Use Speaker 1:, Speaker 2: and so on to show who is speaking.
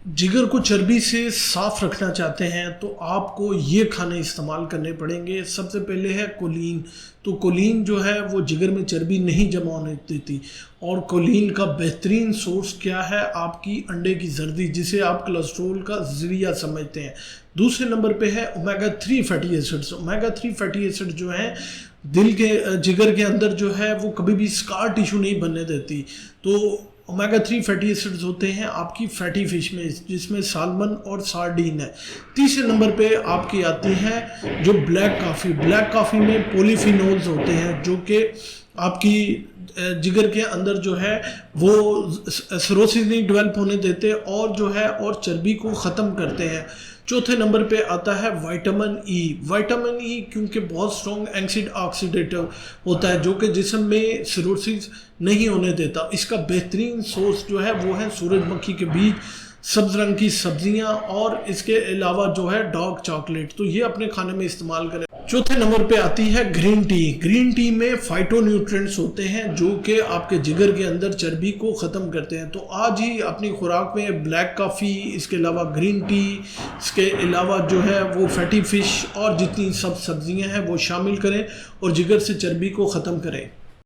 Speaker 1: जिगर को चर्बी से साफ रखना चाहते हैं तो आपको ये खाने इस्तेमाल करने पड़ेंगे। सबसे पहले है कोलीन। तो कोलीन जो है वो जिगर में चर्बी नहीं जमा होने देती। और कोलीन का बेहतरीन सोर्स क्या है? आपकी अंडे की जर्दी, जिसे आप कोलेस्ट्रोल का जरिया समझते हैं। दूसरे नंबर पे है omega 3 fatty acids. Omega 3 fatty acid जो है दिल के जिगर के अंदर जो है वो कभी भी स्कार टिश्यू नहीं बनने देती। तो ओमेगा 3 फैटी एसिड्स होते हैं आपकी फैटी फिश में, जिसमें सालमन और सार्डीन है। तीसरे नंबर पे आपकी आती है जो ब्लैक कॉफ़ी। ब्लैक कॉफ़ी में पॉलीफिनोल्स होते हैं जो कि आपकी जिगर के अंदर जो है वो सिरोसिस नहीं डेवलप होने देते और जो है और चर्बी को ख़त्म करते हैं। चौथे नंबर पे आता है विटामिन ई। विटामिन ई क्योंकि बहुत स्ट्रॉन्ग एंटी ऑक्सीडेटिव होता है जो कि जिस्म में सिरोसिस नहीं होने देता। इसका बेहतरीन सोर्स जो है वो है सूरजमुखी के बीज, सब्ज रंग की सब्जियां और इसके अलावा जो है डार्क चॉकलेट। तो ये अपने खाने में इस्तेमाल करें। चौथे नंबर पे आती है ग्रीन टी। ग्रीन टी में फाइटोन्यूट्रिएंट्स होते हैं जो कि आपके जिगर के अंदर चर्बी को ख़त्म करते हैं। तो आज ही अपनी खुराक में ब्लैक कॉफ़ी, इसके अलावा ग्रीन टी, इसके अलावा जो है वो फैटी फ़िश और जितनी सब सब्जियां हैं वो शामिल करें और जिगर से चर्बी को ख़त्म करें।